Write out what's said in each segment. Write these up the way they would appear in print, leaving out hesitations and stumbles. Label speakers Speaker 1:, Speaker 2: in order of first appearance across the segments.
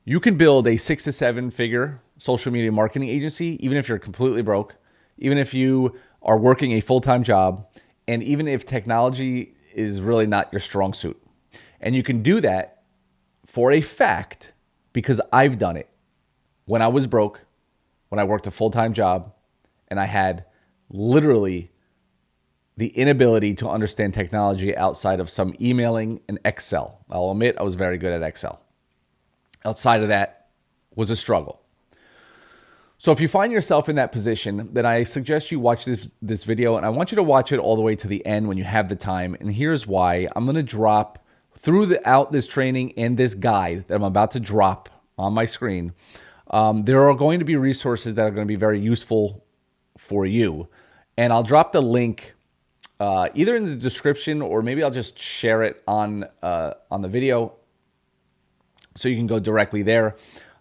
Speaker 1: You can build a 6 to 7 figure social media marketing agency, even if you're completely broke, even if you are working a full-time job, and even if technology is really not your strong suit. And you can do that for a fact because I've done it when I was broke, when I worked a full-time job, and I had literally the inability to understand technology outside of some emailing and Excel. I'll admit I was very good at Excel. Outside of that was a struggle. So if you find yourself in that position, then I suggest you watch this video, and I want you to watch it all the way to the end when you have the time. And here's why. I'm going to drop throughout this training and this guide that I'm about to drop on my screen. There are going to be resources that are going to be very useful for you. And I'll drop the link either in the description, or maybe I'll just share it on the video so you can go directly there.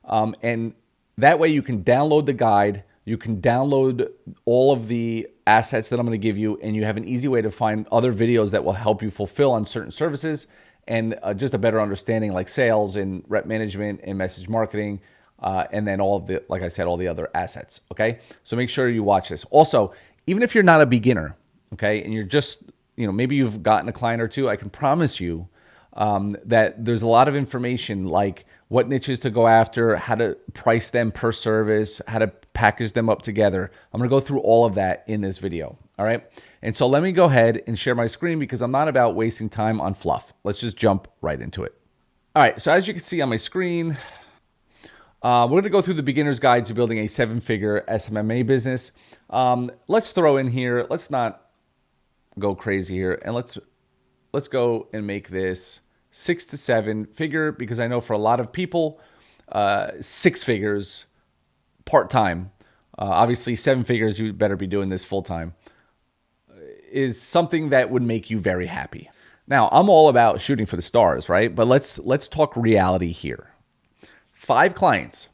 Speaker 1: And that way you can download the guide, you can download all of the assets that I'm going to give you, and you have an easy way to find other videos that will help you fulfill on certain services and just a better understanding like sales and rep management and message marketing, and then all of the, like I said, all the other assets, okay? So make sure you watch this. Also, even if you're not a beginner, okay, and you're just, maybe you've gotten a client or two, I can promise you that there's a lot of information like what niches to go after, how to price them per service, how to package them up together. I'm going to go through all of that in this video, all right? And so let me go ahead and share my screen because I'm not about wasting time on fluff. Let's just jump right into it. All right, so as you can see on my screen, we're going to go through the beginner's guide to building a 7-figure SMMA business. Let's throw in here, let's not go crazy here, and let's go and make this 6 to 7 figure, because I know for a lot of people, 6 figures part-time, obviously 7 figures, you better be doing this full-time, is something that would make you very happy. Now, I'm all about shooting for the stars, right? But let's talk reality here. 5 clients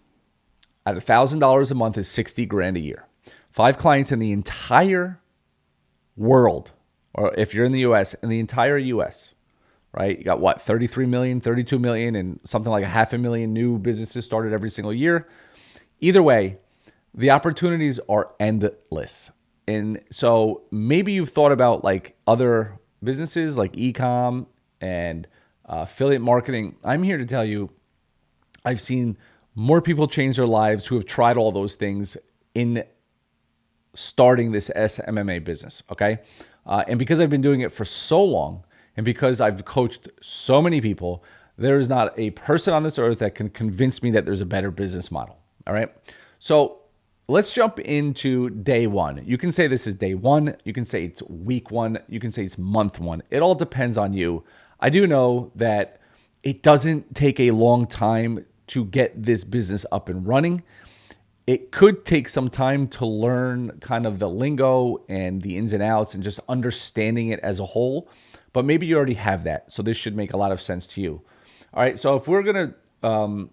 Speaker 1: at $1,000 a month is 60 grand a year. 5 clients in the entire world, or if you're in the US, in the entire US, right? You got what, 33 million, 32 million, and something like 500,000 new businesses started every single year. Either way, the opportunities are endless. And so maybe you've thought about like other businesses like e-com and affiliate marketing. I'm here to tell you, I've seen more people change their lives who have tried all those things in starting this SMMA business, okay? And because I've been doing it for so long, and because I've coached so many people, there is not a person on this earth that can convince me that there's a better business model, all right? So let's jump into day one. You can say this is day one. You can say it's week one. You can say it's month one. It all depends on you. I do know that it doesn't take a long time to get this business up and running. It could take some time to learn kind of the lingo and the ins and outs and just understanding it as a whole, but maybe you already have that. So this should make a lot of sense to you. All right, so if we're going to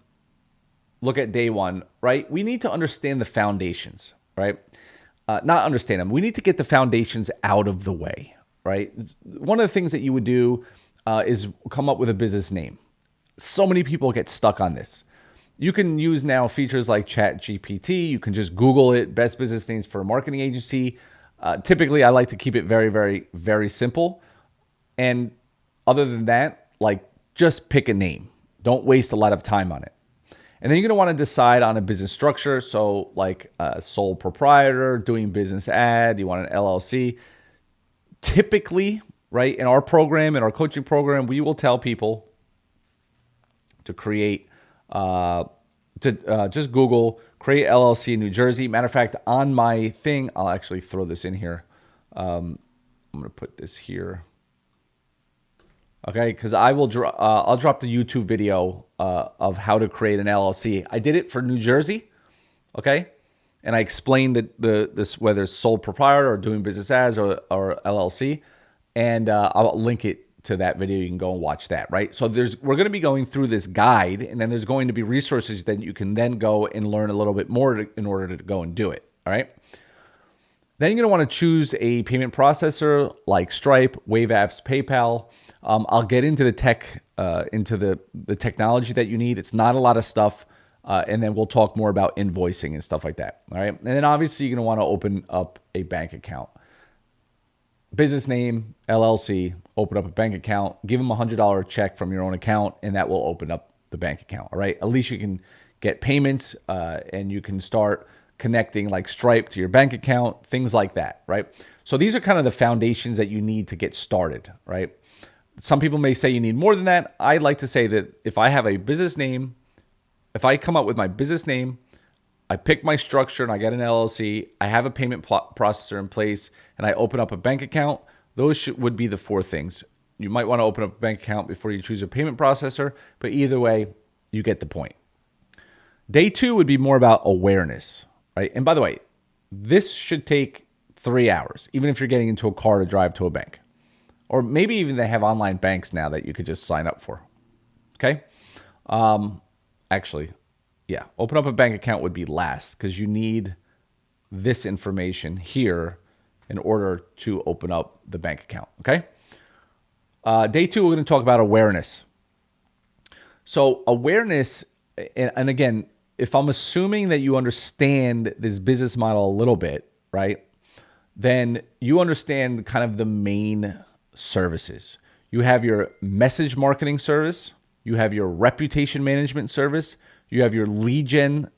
Speaker 1: look at day one, right, we need to understand the foundations, right? Not understand them. We need to get the foundations out of the way, right? One of the things that you would do is come up with a business name. So many people get stuck on this. You can use now features like ChatGPT. You can just Google it, best business names for a marketing agency. Typically, I like to keep it very, very, very simple. And other than that, like just pick a name. Don't waste a lot of time on it. And then you're going to want to decide on a business structure. So like a sole proprietor, doing business ad, you want an LLC. Typically, right, in our program, in our coaching program, we will tell people to create just Google, create LLC in New Jersey. Matter of fact, on my thing, I'll actually throw this in here. I'm going to put this here. Okay, because I'll drop the YouTube video of how to create an LLC. I did it for New Jersey, okay? And I explained this whether it's sole proprietor or doing business as or LLC. And I'll link it to that video. You can go and watch that, right? So we're going to be going through this guide, and then there's going to be resources that you can then go and learn a little bit more in order to go and do it, all right? Then you're going to want to choose a payment processor like Stripe, Wave Apps, PayPal. I'll get into the tech into the technology that you need. It's not a lot of stuff. And then we'll talk more about invoicing and stuff like that. All right. And then obviously you're going to want to open up a bank account. Business name, LLC, open up a bank account, give them $100 check from your own account, and that will open up the bank account. All right. At least you can get payments and you can start connecting like Stripe to your bank account, things like that. Right. So these are kind of the foundations that you need to get started. Right. Some people may say you need more than that. I like to say that if I have a business name, if I come up with my business name, I pick my structure and I get an LLC, I have a payment processor in place, and I open up a bank account, those would be the four things. You might want to open up a bank account before you choose a payment processor, but either way, you get the point. Day 2 would be more about awareness, right? And by the way, this should take 3 hours, even if you're getting into a car to drive to a bank. Or maybe even they have online banks now that you could just sign up for, okay? Actually, yeah, open up a bank account would be last because you need this information here in order to open up the bank account, okay? Day 2, we're going to talk about awareness. So awareness, and again, if I'm assuming that you understand this business model a little bit, right, then you understand kind of the main services. You have your message marketing service. You have your reputation management service. You have your lead gen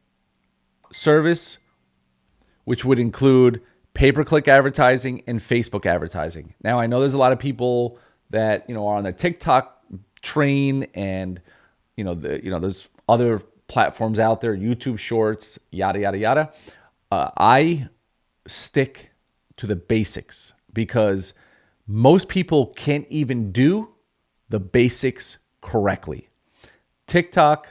Speaker 1: service, which would include pay-per-click advertising and Facebook advertising. Now, I know there's a lot of people that are on the TikTok train, and there's other platforms out there, YouTube Shorts, yada yada yada. I stick to the basics because most people can't even do the basics correctly. TikTok,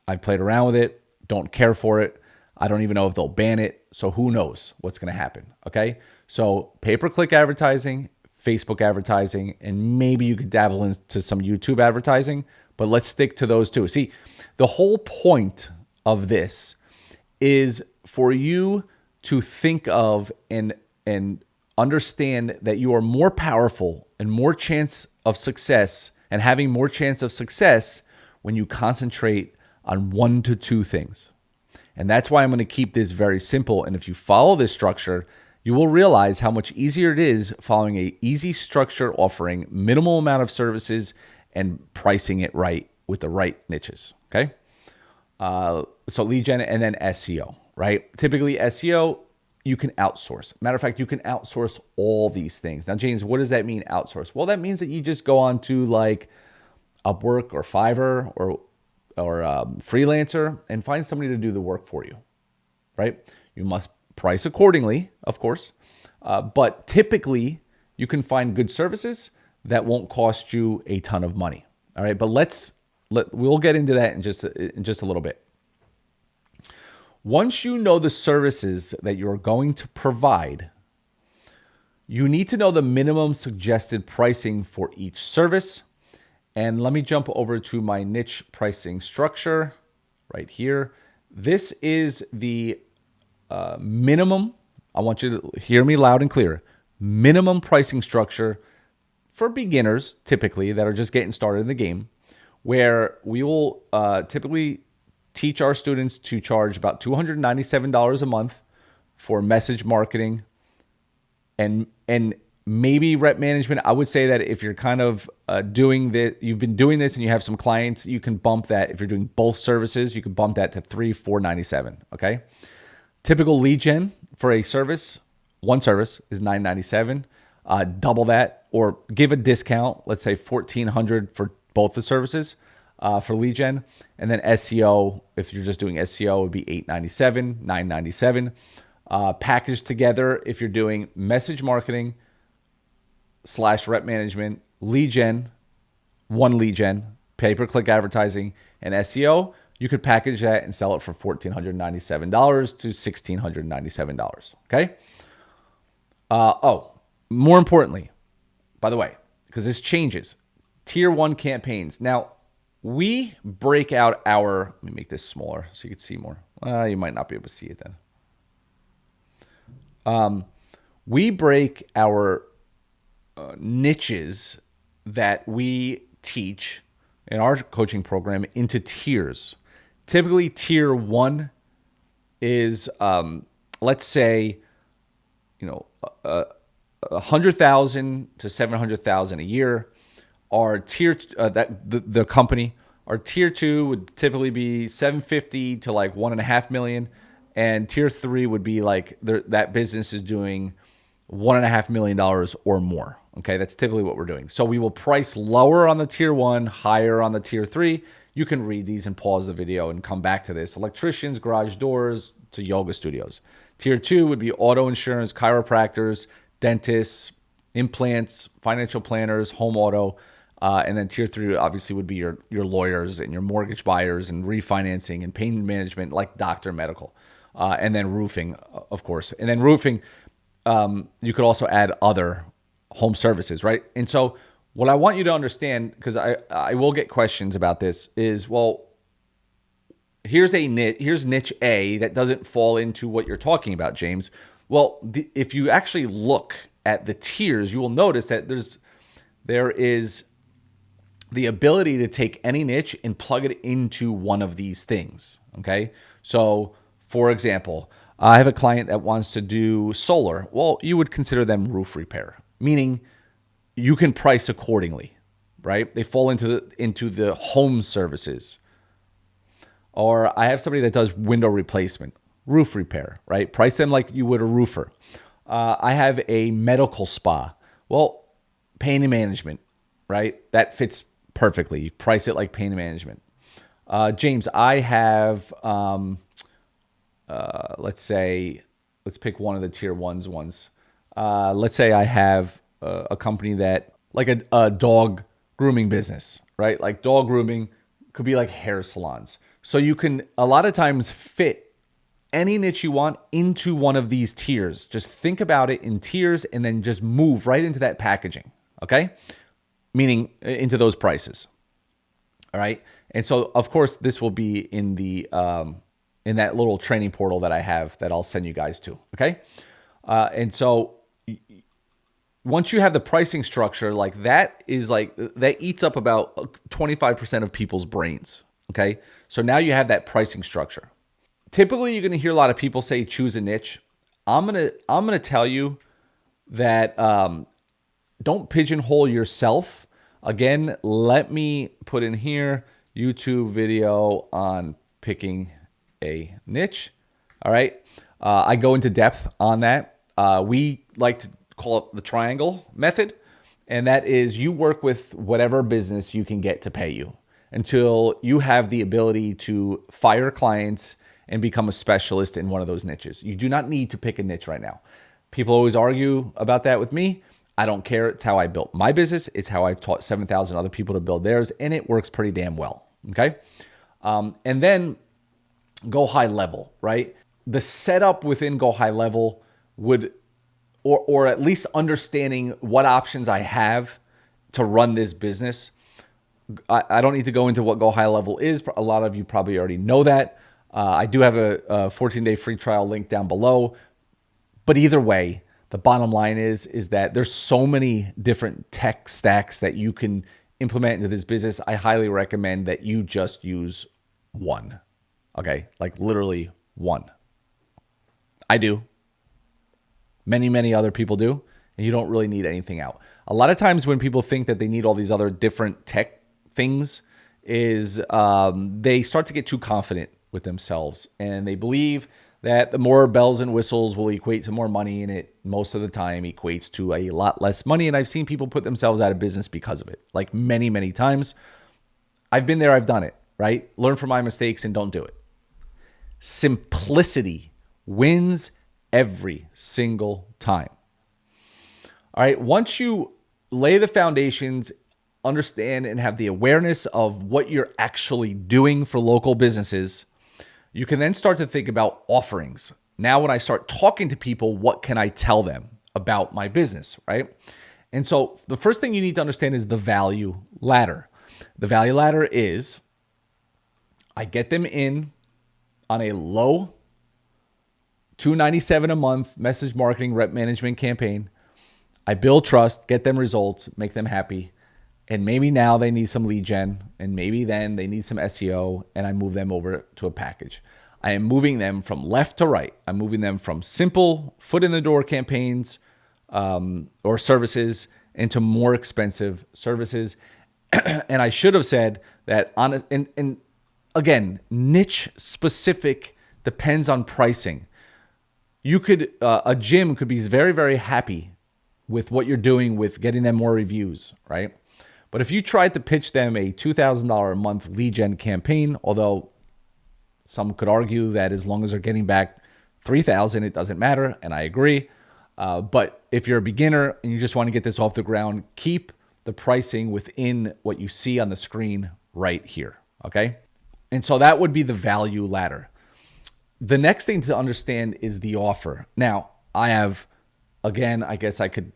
Speaker 1: I've played around with it, don't care for it. I don't even know if they'll ban it. So who knows what's going to happen, okay? So pay-per-click advertising, Facebook advertising, and maybe you could dabble into some YouTube advertising, but let's stick to those two. See, the whole point of this is for you to think of and understand that you are more powerful and more chance of success and having more chance of success when you concentrate on 1 to 2 things. And that's why I'm going to keep this very simple. And if you follow this structure, you will realize how much easier it is following a easy structure offering minimal amount of services and pricing it right with the right niches, okay? So lead gen and then SEO, right? Typically SEO, you can outsource. Matter of fact, you can outsource all these things. Now, James, what does that mean, outsource? Well, that means that you just go on to like Upwork or Fiverr or Freelancer and find somebody to do the work for you, right? You must price accordingly, of course, but typically you can find good services that won't cost you a ton of money. All right, but we'll get into that in just a little bit. Once you know the services that you're going to provide, you need to know the minimum suggested pricing for each service. And let me jump over to my niche pricing structure right here. This is the minimum. I want you to hear me loud and clear. Minimum pricing structure for beginners, typically, that are just getting started in the game, where we will typically teach our students to charge about $297 a month for message marketing and maybe rep management. I would say that if you're kind of doing this, you've been doing this and you have some clients, you can bump that. If you're doing both services, you can bump that to $3,497. Okay. Typical lead gen for a service, one service is $997. Double that or give a discount. Let's say $1,400 for both the services for lead gen, and then SEO. If you're just doing SEO, it would be $897, $997. Packaged together, if you're doing message marketing / rep management, lead gen, one lead gen, pay-per-click advertising, and SEO, you could package that and sell it for $1,497 to $1,697. Okay. More importantly, by the way, because this changes, tier 1 campaigns. Now, we break out our, let me make this smaller so you can see more. You might not be able to see it then. We break our niches that we teach in our coaching program into tiers. Typically, tier 1 is, let's say, 100,000 to 700,000 a year. Our tier the company. Our tier 2 would typically be 750 to like 1.5 million, and tier 3 would be like that business is doing $1.5 million or more. Okay, that's typically what we're doing. So we will price lower on the tier 1, higher on the tier 3. You can read these and pause the video and come back to this. Electricians, garage doors, to yoga studios. Tier 2 would be auto insurance, chiropractors, dentists, implants, financial planners, home auto. And then tier 3 obviously would be your lawyers and your mortgage buyers and refinancing and pain management, like doctor medical. And then roofing, of course. And then roofing, you could also add other home services, right? And so what I want you to understand, because I will get questions about this, is, well, here's niche A that doesn't fall into what you're talking about, James. Well, if you actually look at the tiers, you will notice that there is the ability to take any niche and plug it into one of these things, okay? So, for example, I have a client that wants to do solar. Well, you would consider them roof repair, meaning you can price accordingly, right? They fall into the home services. Or I have somebody that does window replacement, roof repair, right? Price them like you would a roofer. I have a medical spa. Well, pain management, right? That fits perfectly. You price it like pain management. James, I have, let's pick one of the tier ones. Let's say I have a company that, like a dog grooming business, right? Like dog grooming could be like hair salons. So you can a lot of times fit any niche you want into one of these tiers. Just think about it in tiers and then just move right into that packaging, okay? Meaning into those prices, all right? And so, of course, this will be in the in that little training portal that I have that I'll send you guys to, okay? And so once you have the pricing structure, that eats up about 25% of people's brains, okay? So now you have that pricing structure. Typically, you're going to hear a lot of people say choose a niche. I'm gonna tell you that don't pigeonhole yourself. Again, let me put in here YouTube video on picking a niche. All right, I go into depth on that. We like to call it the triangle method, and that is you work with whatever business you can get to pay you until you have the ability to fire clients and become a specialist in one of those niches. You do not need to pick a niche right now. People always argue about that with me. I don't care. It's how I built my business. It's how I've taught 7,000 other people to build theirs, and it works pretty damn well, okay? And then GoHighLevel, right? The setup within GoHighLevel would, or at least understanding what options I have to run this business. I don't need to go into what GoHighLevel is. A lot of you probably already know that. I do have a 14-day free trial link down below. But either way, the bottom line is that there's so many different tech stacks that you can implement into this business. I highly recommend that you just use one. Okay? Like literally one. I do. Many, many other people do. And you don't really need anything out. A lot of times when people think that they need all these other different tech things is they start to get too confident with themselves. And they believe that the more bells and whistles will equate to more money, and it most of the time equates to a lot less money. And I've seen people put themselves out of business because of it, like many, many times. I've been there, I've done it, right? Learn from my mistakes and don't do it. Simplicity wins every single time. All right, once you lay the foundations, understand and have the awareness of what you're actually doing for local businesses, you can then start to think about offerings. Now, when I start talking to people, what can I tell them about my business, right? And so the first thing you need to understand is the value ladder. The value ladder is I get them in on a low $297 a month message marketing rep management campaign. I build trust, get them results, make them happy. And maybe now they need some lead gen, and maybe then they need some SEO, and I move them over to a package. I am moving them from left to right. I'm moving them from simple foot in the door campaigns or services into more expensive services. And I should have said that and again, niche specific depends on pricing. You could a gym could be very, very happy with what you're doing with getting them more reviews, right? But if you tried to pitch them a $2,000 a month lead gen campaign, although some could argue that as long as they're getting back $3,000, it doesn't matter, and I agree. But if you're a beginner and you just want to get this off the ground, keep the pricing within what you see on the screen right here, okay? And so that would be the value ladder. The next thing to understand is the offer. Now, I have, again, I guess I could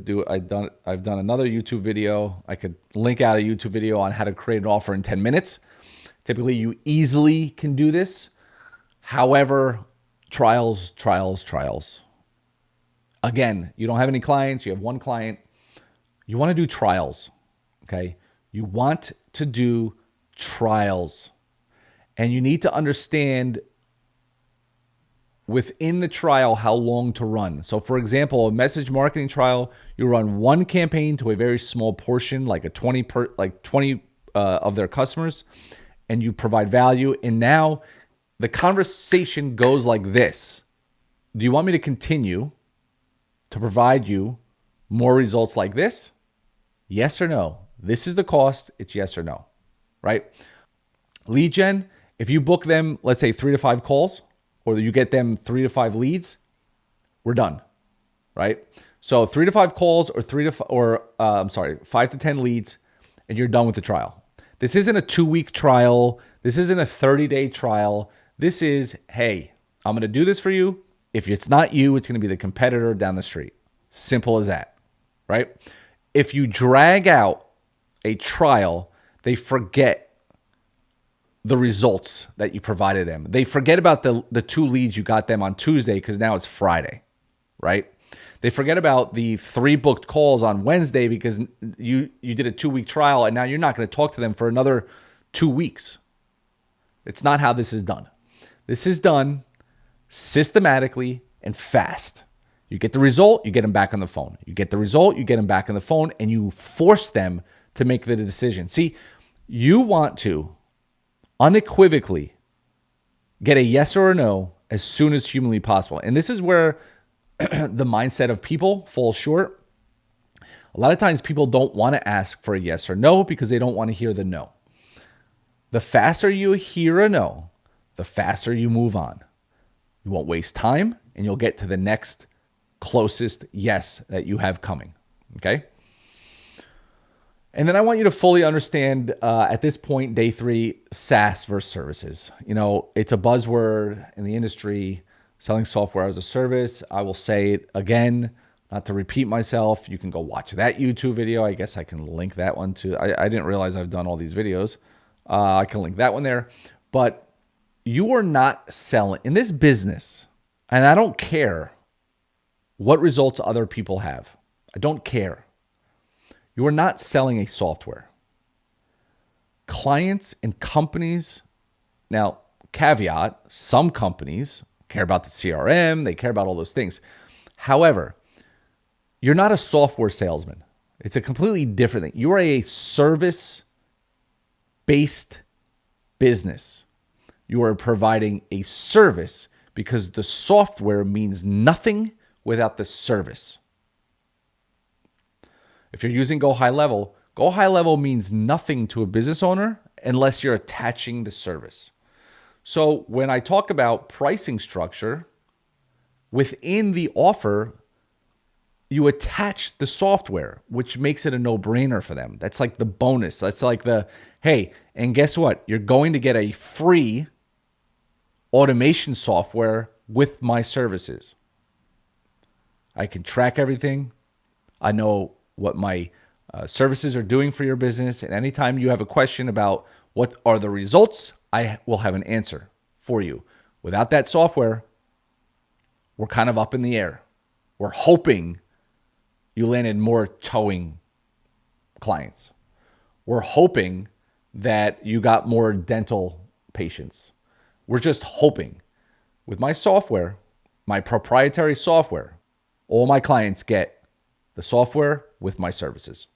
Speaker 1: do. I've done another YouTube video. I could link out a YouTube video on how to create an offer in 10 minutes. Typically, you easily can do this. However, trials. Again, you don't have any clients. You have one client. You want to do trials, okay? You want to do trials. And you need to understand within the trial how long to run. So for example, a message marketing trial, you run one campaign to a very small portion, like 20 of their customers, and you provide value. And now the conversation goes like this. Do you want me to continue to provide you more results like this? Yes or no? This is the cost. It's yes or no, right? Lead gen, if you book them, let's say 3 to 5 calls, or you get them 3 to 5 leads, we're done, right? So 3 to 5 calls or 5 to 10 leads, and you're done with the trial. This isn't a 2-week trial. This isn't a 30-day trial. This is, hey, I'm going to do this for you. If it's not you, it's going to be the competitor down the street. Simple as that, right? If you drag out a trial, they forget the results that you provided them. They forget about the 2 leads you got them on Tuesday because now it's Friday, right? They forget about the 3 booked calls on Wednesday because you did a 2-week trial and now you're not going to talk to them for another 2 weeks. It's not how this is done. This is done systematically and fast. You get the result, you get them back on the phone. You get the result, you get them back on the phone, and you force them to make the decision. See, you want to unequivocally get a yes or a no as soon as humanly possible. And this is where the mindset of people falls short. A lot of times people don't want to ask for a yes or no because they don't want to hear the no. The faster you hear a no, the faster you move on. You won't waste time and you'll get to the next closest yes that you have coming, okay? And then I want you to fully understand at this point, day 3, SaaS versus services. You know, it's a buzzword in the industry, selling software as a service. I will say it again, not to repeat myself. You can go watch that YouTube video. I guess I can link that one too. I didn't realize I've done all these videos. I can link that one there. But you are not selling in this business, and I don't care what results other people have. I don't care. You are not selling a software. Clients and companies, now caveat, some companies care about the CRM, they care about all those things. However, you're not a software salesman. It's a completely different thing. You are a service-based business. You are providing a service because the software means nothing without the service. If you're using GoHighLevel means nothing to a business owner unless you're attaching the service. So when I talk about pricing structure, within the offer, you attach the software, which makes it a no-brainer for them. That's like the bonus. That's like the, hey, and guess what? You're going to get a free automation software with my services. I can track everything. I know what my services are doing for your business. And anytime you have a question about what are the results, I will have an answer for you. Without that software, we're kind of up in the air. We're hoping you landed more towing clients. We're hoping that you got more dental patients. We're just hoping. With my software, my proprietary software, all my clients get the software with my services.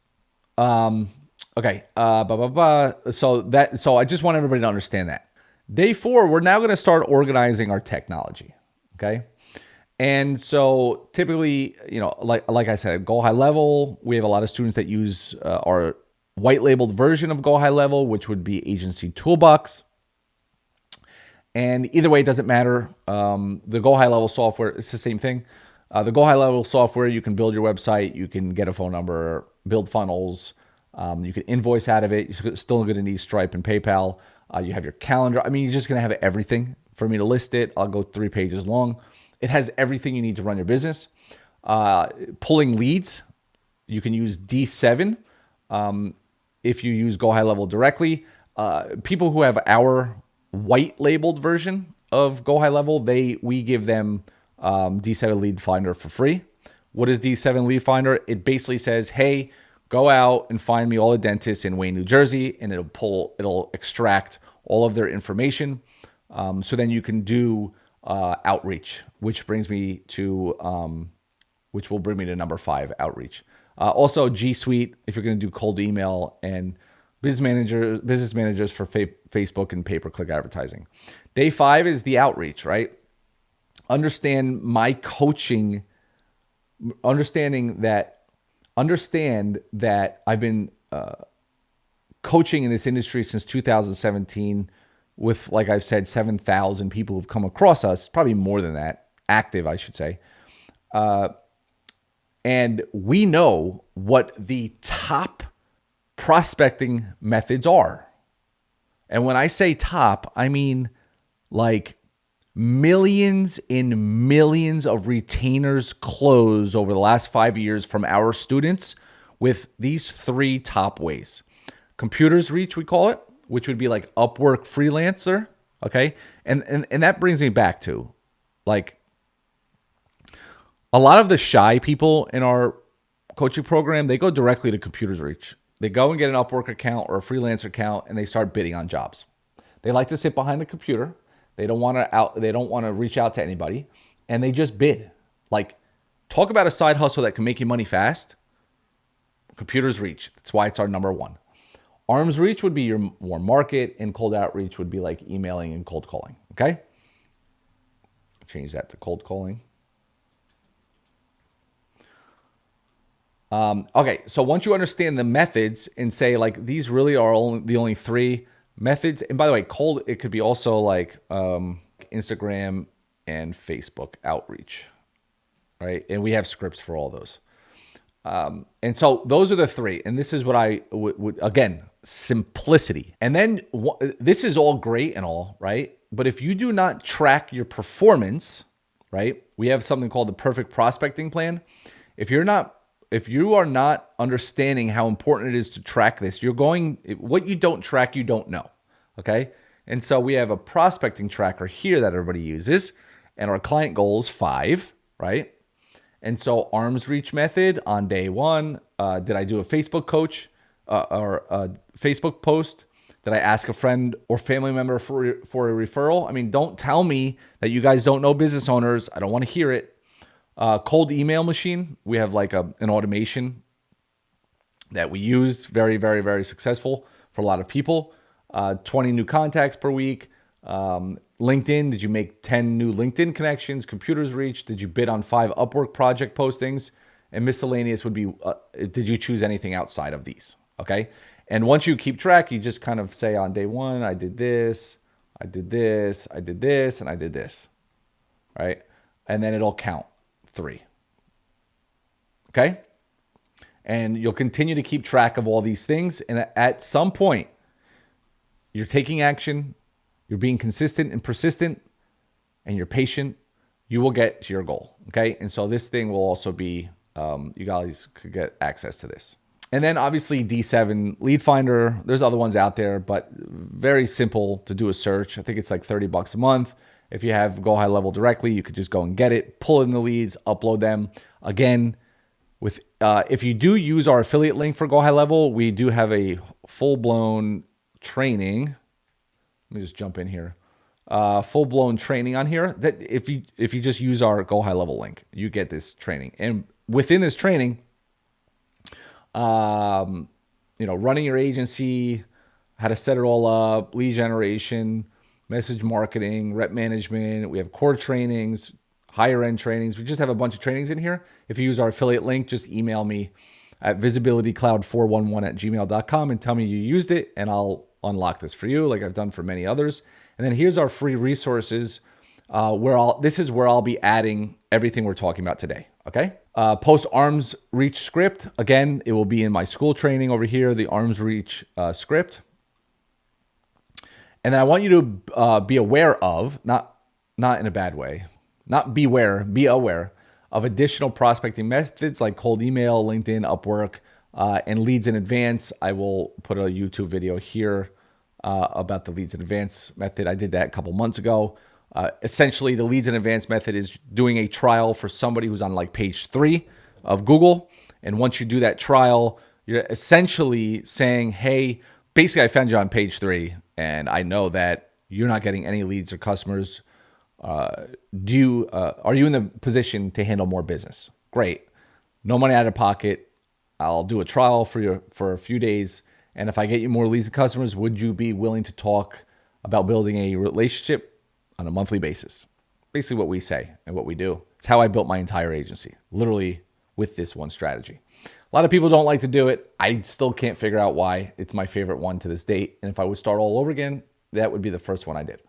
Speaker 1: Okay. So I just want everybody to understand that. Day 4, we're now going to start organizing our technology. Okay. And so typically, like I said, GoHighLevel, we have a lot of students that use our white labeled version of GoHighLevel, which would be Agency Toolbox. And either way, it doesn't matter. The GoHighLevel software, it's the same thing. The GoHighLevel software, you can build your website, you can get a phone number, build funnels, you can invoice out of it. You're still going to need Stripe and PayPal. You have your calendar. I mean, you're just going to have everything. For me to list it, I'll go 3 pages long. It has everything you need to run your business. Pulling leads, you can use D7 if you use GoHighLevel directly. People who have our white labeled version of GoHighLevel, we give them D7 Lead Finder for free. What is D7 Lead Finder? It basically says, hey, go out and find me all the dentists in Wayne, New Jersey, and it'll extract all of their information. So then you can do outreach, which will bring me to number 5, outreach. Also G Suite, if you're going to do cold email, and business managers for Facebook and pay-per-click advertising. Day 5 is the outreach, right? Understand my coaching, understand that I've been coaching in this industry since 2017 with, like I've said, 7,000 people who've come across us, probably more than that, active, I should say. And we know what the top prospecting methods are. And when I say top, I mean like millions and millions of retainers closed over the last 5 years from our students with these 3 top ways. Computers reach, we call it, which would be like Upwork freelancer. Okay. And that brings me back to, like, a lot of the shy people in our coaching program, they go directly to Computers Reach. They go and get an Upwork account or a freelancer account, and they start bidding on jobs. They like to sit behind a computer. They don't want to reach out to anybody, and they just bid. Like, talk about a side hustle that can make you money fast. Computers Reach. That's why it's our number 1. Arms Reach would be your warm market, and cold outreach would be like emailing and cold calling. Okay? Change that to cold calling. Okay, so once you understand the methods and say, like, these really are the only 3 methods. And by the way, cold, it could be also like Instagram and Facebook outreach, right? And we have scripts for all those. And so those are the 3. And this is what I would again, simplicity. And then this is all great and all, right? But if you do not track your performance, right? We have something called the perfect prospecting plan. If you are not understanding how important it is to track this, what you don't track, you don't know. Okay. And so we have a prospecting tracker here that everybody uses, and our client goal is 5, right? And so arms reach method on day 1, did I do a Facebook coach or a Facebook post? Did I ask a friend or family member for a referral? I mean, don't tell me that you guys don't know business owners. I don't want to hear it. Cold email machine. We have like an automation that we use, very, very, very successful for a lot of people. 20 new contacts per week. LinkedIn, did you make 10 new LinkedIn connections? Computers Reach, did you bid on 5 Upwork project postings? And miscellaneous would be, did you choose anything outside of these? Okay. And once you keep track, you just kind of say on day 1, I did this, I did this, I did this, and I did this. Right. And then it'll count 3. Okay. And you'll continue to keep track of all these things. And at some point, you're taking action, you're being consistent and persistent, and you're patient, you will get to your goal. Okay. And so this thing will also be, you guys could get access to this. And then obviously D7 Lead Finder. There's other ones out there, but very simple to do a search. I think it's like $30 a month. If you have GoHighLevel directly, you could just go and get it, pull in the leads, upload them. Again, with If you do use our affiliate link for GoHighLevel, we do have a full-blown training. Let me just jump in here. Full-blown training on here. That if you just use our GoHighLevel link, you get this training. And within this training, running your agency, how to set it all up, lead generation, message marketing, rep management. We have core trainings, higher end trainings. We just have a bunch of trainings in here. If you use our affiliate link, just email me at visibilitycloud411@gmail.com and tell me you used it, and I'll unlock this for you like I've done for many others. And then here's our free resources this is where I'll be adding everything we're talking about today. Okay. Post arms reach script. Again, it will be in my school training over here, the arms reach script. And then I want you to be aware of, not in a bad way, not beware, be aware of additional prospecting methods like cold email, LinkedIn, Upwork, and leads in advance. I will put a YouTube video here about the leads in advance method. I did that a couple months ago. Essentially, the leads in advance method is doing a trial for somebody who's on like page 3 of Google. And once you do that trial, you're essentially saying, hey, basically I found you on page 3 and I know that you're not getting any leads or customers. Are you in the position to handle more business? Great. No money out of pocket. I'll do a trial for you for a few days. And if I get you more leads and customers, would you be willing to talk about building a relationship on a monthly basis? Basically what we say and what we do. It's how I built my entire agency, literally with this one strategy. A lot of people don't like to do it. I still can't figure out why. It's my favorite one to this date. And if I would start all over again, that would be the first one I did.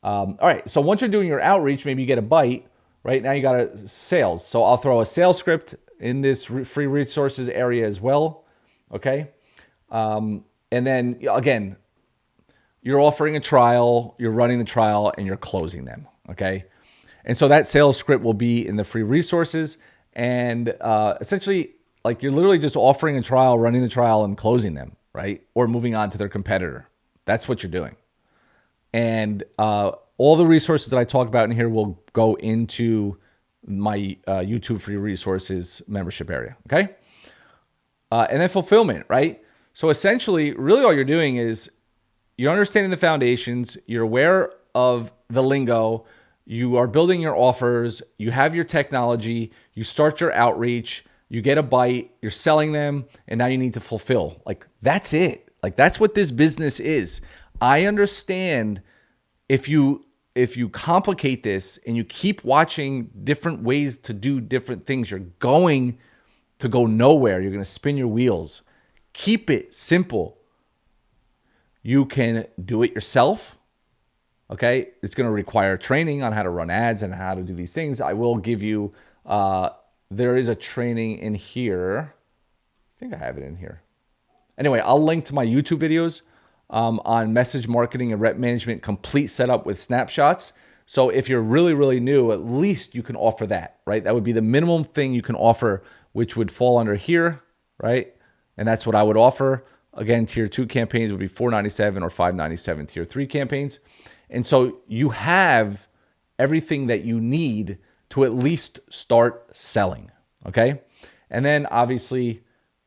Speaker 1: All right, so once you're doing your outreach, maybe you get a bite. Right now you got a sales. So I'll throw a sales script in this free resources area as well, okay? And then again, you're offering a trial, you're running the trial, and you're closing them, okay? And so that sales script will be in the free resources, and essentially, like you're literally just offering a trial, running the trial, and closing them, right? Or moving on to their competitor. That's what you're doing. And all the resources that I talk about in here will go into my YouTube free resources membership area, okay? And then fulfillment, right? So essentially, really all you're doing is you're understanding the foundations, you're aware of the lingo, you are building your offers, you have your technology, you start your outreach, you get a bite, you're selling them, and now you need to fulfill. Like, that's it. Like, that's what this business is. I understand if you complicate this and you keep watching different ways to do different things, you're going to go nowhere. You're going to spin your wheels. Keep it simple. You can do it yourself. Okay. It's going to require training on how to run ads and how to do these things. I will give you, there is a training in here. I think I have it in here. Anyway, I'll link to my YouTube videos on message marketing and rep management, complete setup with snapshots. So if you're really, really new, at least you can offer that, right? That would be the minimum thing you can offer, which would fall under here, right? And that's what I would offer. Again, tier 2 campaigns would be $497 or $597 tier 3 campaigns. And so you have everything that you need to at least start selling, okay? And then obviously,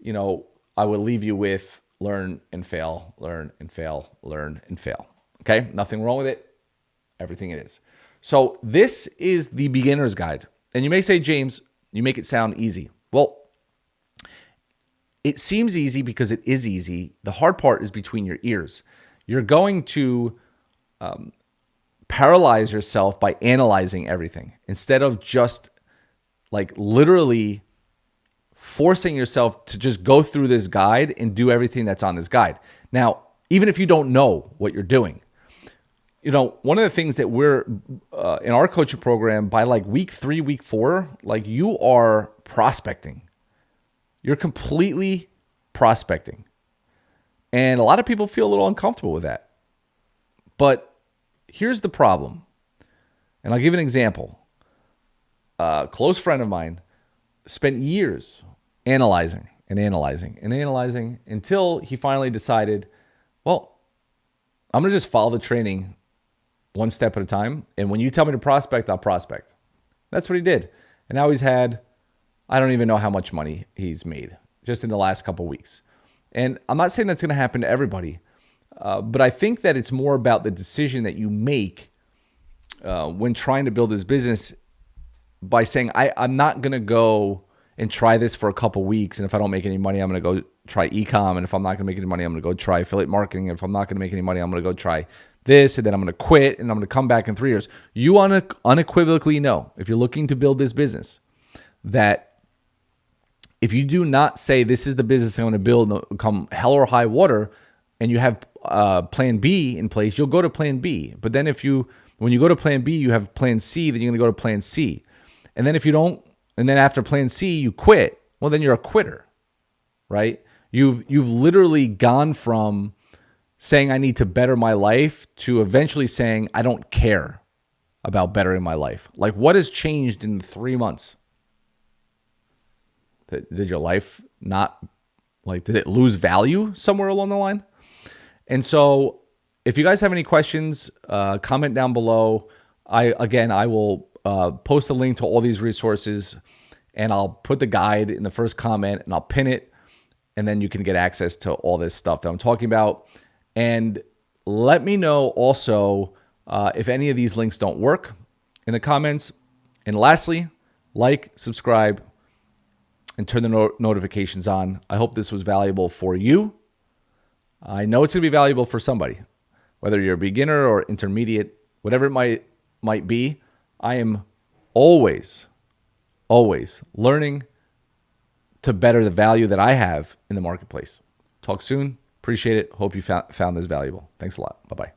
Speaker 1: I would leave you with learn and fail, learn and fail, learn and fail, okay? Nothing wrong with it. Everything it is. So this is the beginner's guide. And you may say, James, you make it sound easy. Well, it seems easy because it is easy. The hard part is between your ears. You're going to paralyze yourself by analyzing everything instead of just like literally forcing yourself to just go through this guide and do everything that's on this guide. Now, even if you don't know what you're doing, one of the things that we're in our coaching program, by like week 3, week 4, like you are prospecting. You're completely prospecting. And a lot of people feel a little uncomfortable with that. But here's the problem. And I'll give an example. A close friend of mine spent years analyzing until he finally decided, well, I'm going to just follow the training one step at a time. And when you tell me to prospect, I'll prospect. That's what he did. And now he's had I don't even know how much money he's made just in the last couple of weeks. And I'm not saying that's going to happen to everybody, but I think that it's more about the decision that you make when trying to build this business by saying, I'm not going to go and try this for a couple weeks. And if I don't make any money, I'm going to go try e-com. And if I'm not going to make any money, I'm going to go try affiliate marketing. And if I'm not going to make any money, I'm going to go try this. And then I'm going to quit and I'm going to come back in 3 years. You unequivocally know, if you're looking to build this business, that if you do not say, this is the business I'm going to build, come hell or high water, and you have plan B in place, you'll go to plan B. But then when you go to plan B, you have plan C, then you're going to go to plan C. And then if you don't, and then after plan C, you quit, well, then you're a quitter, right? You've literally gone from saying I need to better my life to eventually saying I don't care about bettering my life. Like, what has changed in 3 months? Did your life did it lose value somewhere along the line? And so if you guys have any questions, comment down below. I will post a link to all these resources, and I'll put the guide in the first comment, and I'll pin it, and then you can get access to all this stuff that I'm talking about. And let me know also if any of these links don't work in the comments. And lastly, like, subscribe, and turn the notifications on. I hope this was valuable for you. I know it's going to be valuable for somebody, whether you're a beginner or intermediate, whatever it might be. I am always learning to better the value that I have in the marketplace. Talk soon. Appreciate it. Hope you found this valuable. Thanks a lot. Bye-bye.